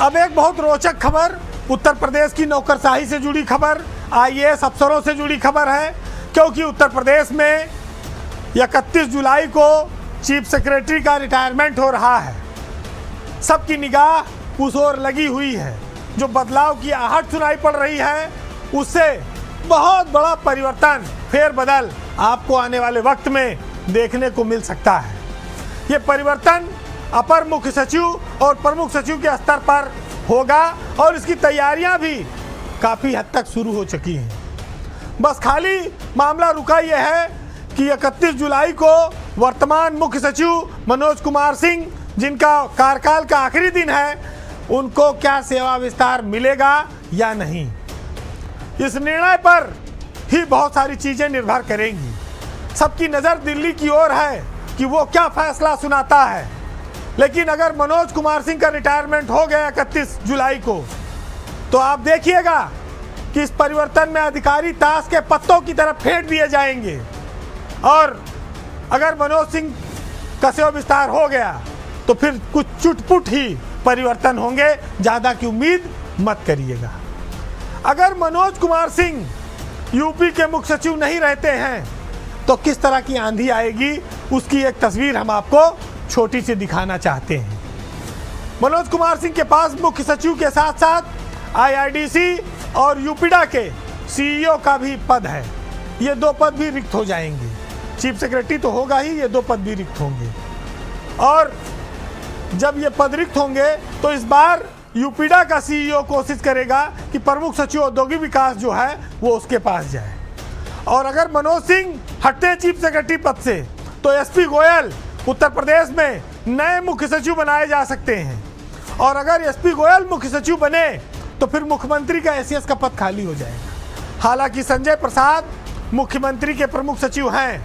अब एक बहुत रोचक खबर, उत्तर प्रदेश की नौकरशाही से जुड़ी खबर, आईएएस अफसरों से जुड़ी खबर है। क्योंकि उत्तर प्रदेश में 31 जुलाई को चीफ सेक्रेटरी का रिटायरमेंट हो रहा है। सबकी निगाह उस ओर लगी हुई है। जो बदलाव की आहट सुनाई पड़ रही है, उससे बहुत बड़ा परिवर्तन, फेरबदल आपको आने वाले वक्त में देखने को मिल सकता है। ये परिवर्तन अपर मुख्य सचिव और प्रमुख सचिव के स्तर पर होगा और इसकी तैयारियां भी काफ़ी हद तक शुरू हो चुकी हैं। बस खाली मामला रुका यह है कि 31 जुलाई को वर्तमान मुख्य सचिव मनोज कुमार सिंह, जिनका कार्यकाल का आखिरी दिन है, उनको क्या सेवा विस्तार मिलेगा या नहीं। इस निर्णय पर ही बहुत सारी चीज़ें निर्भर करेंगी। सबकी नज़र दिल्ली की ओर है कि वो क्या फैसला सुनाता है। लेकिन अगर मनोज कुमार सिंह का रिटायरमेंट हो गया 31 जुलाई को, तो आप देखिएगा कि इस परिवर्तन में अधिकारी ताश के पत्तों की तरफ फेंक दिए जाएंगे। और अगर मनोज सिंह का सेवा विस्तार हो गया तो फिर कुछ चुटपुट ही परिवर्तन होंगे, ज़्यादा की उम्मीद मत करिएगा। अगर मनोज कुमार सिंह यूपी के मुख्य सचिव नहीं रहते हैं तो किस तरह की आंधी आएगी, उसकी एक तस्वीर हम आपको छोटी सी दिखाना चाहते हैं। मनोज कुमार सिंह के पास मुख्य सचिव के साथ साथ आईआरडीसी और यूपीडा के सीईओ का भी पद है। ये दो पद भी रिक्त हो जाएंगे। चीफ सेक्रेटरी तो होगा ही, ये दो पद भी रिक्त होंगे। और जब ये पद रिक्त होंगे तो इस बार यूपीडा का सीईओ कोशिश करेगा कि प्रमुख सचिव औद्योगिक विकास जो है वो उसके पास जाए। और अगर मनोज सिंह हटते चीफ सेक्रेटरी पद से तो एसपी गोयल उत्तर प्रदेश में नए मुख्य सचिव बनाए जा सकते हैं। और अगर एसपी गोयल मुख्य सचिव बने तो फिर मुख्यमंत्री का एसीएस का पद खाली हो जाएगा। हालांकि संजय प्रसाद मुख्यमंत्री के प्रमुख सचिव हैं,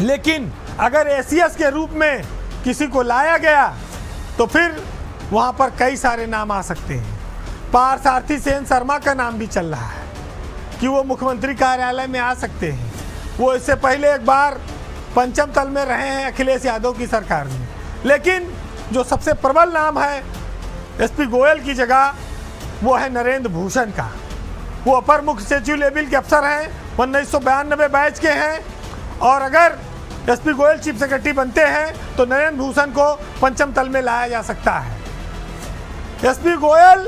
लेकिन अगर एसीएस के रूप में किसी को लाया गया तो फिर वहां पर कई सारे नाम आ सकते हैं। पार्थसारथी सेन शर्मा का नाम भी चल रहा है कि वो मुख्यमंत्री कार्यालय में आ सकते हैं। वो इससे पहले एक बार पंचम तल में रहे हैं अखिलेश यादव की सरकार में। लेकिन जो सबसे प्रबल नाम है एसपी गोयल की जगह, वो है नरेंद्र भूषण का। वो अपर मुख्य सचिव लेवल के अफसर हैं, 1992 बैच के हैं। और अगर एसपी गोयल चीफ सेक्रेटरी बनते हैं तो नरेंद्र भूषण को पंचम तल में लाया जा सकता है। एसपी गोयल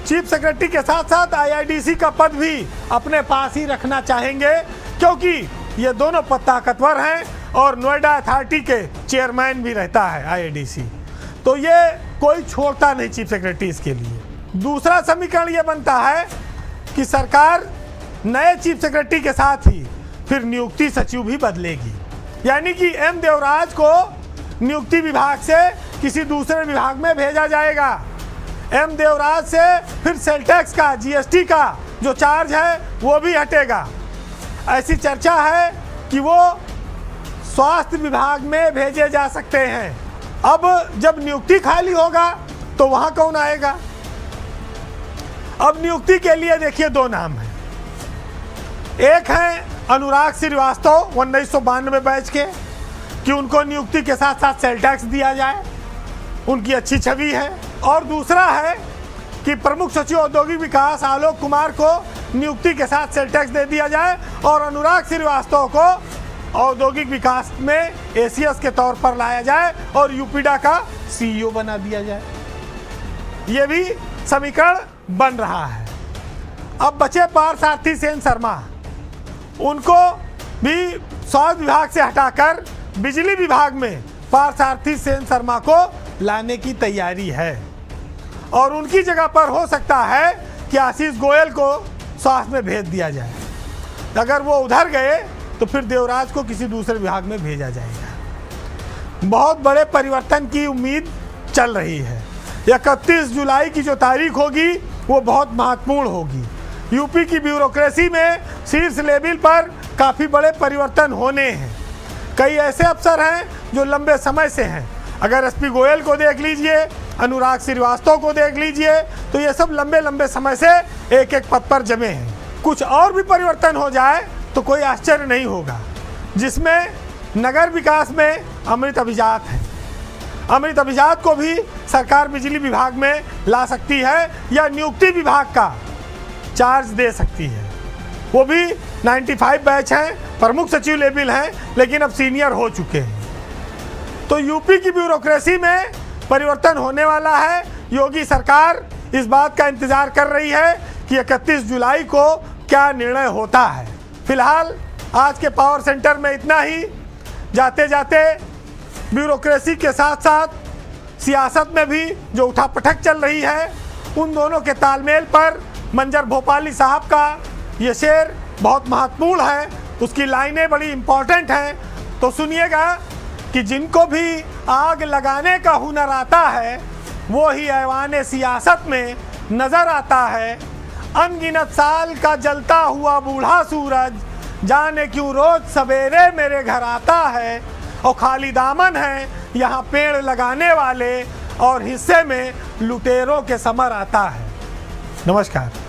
चीफ सेक्रेटरी के साथ साथ आईआरडीसी का पद भी अपने पास ही रखना चाहेंगे, क्योंकि ये दोनों पद ताकतवर हैं और नोएडा अथॉरिटी के चेयरमैन भी रहता है आईआरडीसी। तो ये कोई छोड़ता नहीं चीफ सेक्रेटरी इसके लिए। दूसरा समीकरण ये बनता है कि सरकार नए चीफ सेक्रेटरी के साथ ही फिर नियुक्ति सचिव भी बदलेगी। यानी कि एम देवराज को नियुक्ति विभाग से किसी दूसरे विभाग में भेजा जाएगा। एम देवराज से फिर सेल टैक्स का, जीएसटी का जो चार्ज है वो भी हटेगा। ऐसी चर्चा है कि वो स्वास्थ्य विभाग में भेजे जा सकते हैं। अब जब नियुक्ति खाली होगा तो वहां कौन आएगा। अब नियुक्ति के लिए देखिए दो नाम हैं। एक है अनुराग श्रीवास्तव 1992 बैच के, कि उनको नियुक्ति के साथ साथ सेल टैक्स दिया जाए, उनकी अच्छी छवि है। और दूसरा है कि प्रमुख सचिव औद्योगिक विकास आलोक कुमार को नियुक्ति के साथ सेल टैक्स दे दिया जाए और अनुराग श्रीवास्तव को औद्योगिक विकास में एसीएस के तौर पर लाया जाए और यूपीडा का सीईओ बना दिया जाए। ये भी समीकरण बन रहा है। अब बचे पार्थसारथी सेन शर्मा, उनको भी स्वास्थ्य विभाग से हटाकर बिजली विभाग में पार्थसारथी सेन शर्मा को लाने की तैयारी है। और उनकी जगह पर हो सकता है कि आशीष गोयल को स्वास्थ्य में भेज दिया जाए। अगर वो उधर गए तो फिर देवराज को किसी दूसरे विभाग में भेजा जाएगा। बहुत बड़े परिवर्तन की उम्मीद चल रही है। 31 जुलाई की जो तारीख होगी वो बहुत महत्वपूर्ण होगी। यूपी की ब्यूरोक्रेसी में शीर्ष लेवल पर काफ़ी बड़े परिवर्तन होने हैं। कई ऐसे अफसर हैं जो लंबे समय से हैं। अगर एसपी गोयल को देख लीजिए, अनुराग श्रीवास्तव को देख लीजिए, तो ये सब लंबे लंबे समय से एक एक पद पर जमे हैं। कुछ और भी परिवर्तन हो जाए तो कोई आश्चर्य नहीं होगा, जिसमें नगर विकास में अमृत अभिजात है। अमृत अभिजात को भी सरकार बिजली विभाग में ला सकती है या नियुक्ति विभाग का चार्ज दे सकती है। वो भी 95 बैच हैं, प्रमुख सचिव लेवल हैं, लेकिन अब सीनियर हो चुके हैं। तो यूपी की ब्यूरोक्रेसी में परिवर्तन होने वाला है। योगी सरकार इस बात का इंतजार कर रही है कि 31 जुलाई को क्या निर्णय होता है। फिलहाल आज के पावर सेंटर में इतना ही। जाते जाते ब्यूरोक्रेसी के साथ साथ सियासत में भी जो उठापटक चल रही है, उन दोनों के तालमेल पर मंजर भोपाली साहब का ये शेर बहुत महत्वपूर्ण है। उसकी लाइनें बड़ी इम्पॉर्टेंट हैं, तो सुनिएगा कि जिनको भी आग लगाने का हुनर आता है वो ही ऐवाने सियासत में नज़र आता है। अनगिनत साल का जलता हुआ बूढ़ा सूरज जाने क्यों रोज सवेरे मेरे घर आता है, और खाली दामन है यहाँ पेड़ लगाने वाले और हिस्से में लुटेरों के समर आता है। नमस्कार।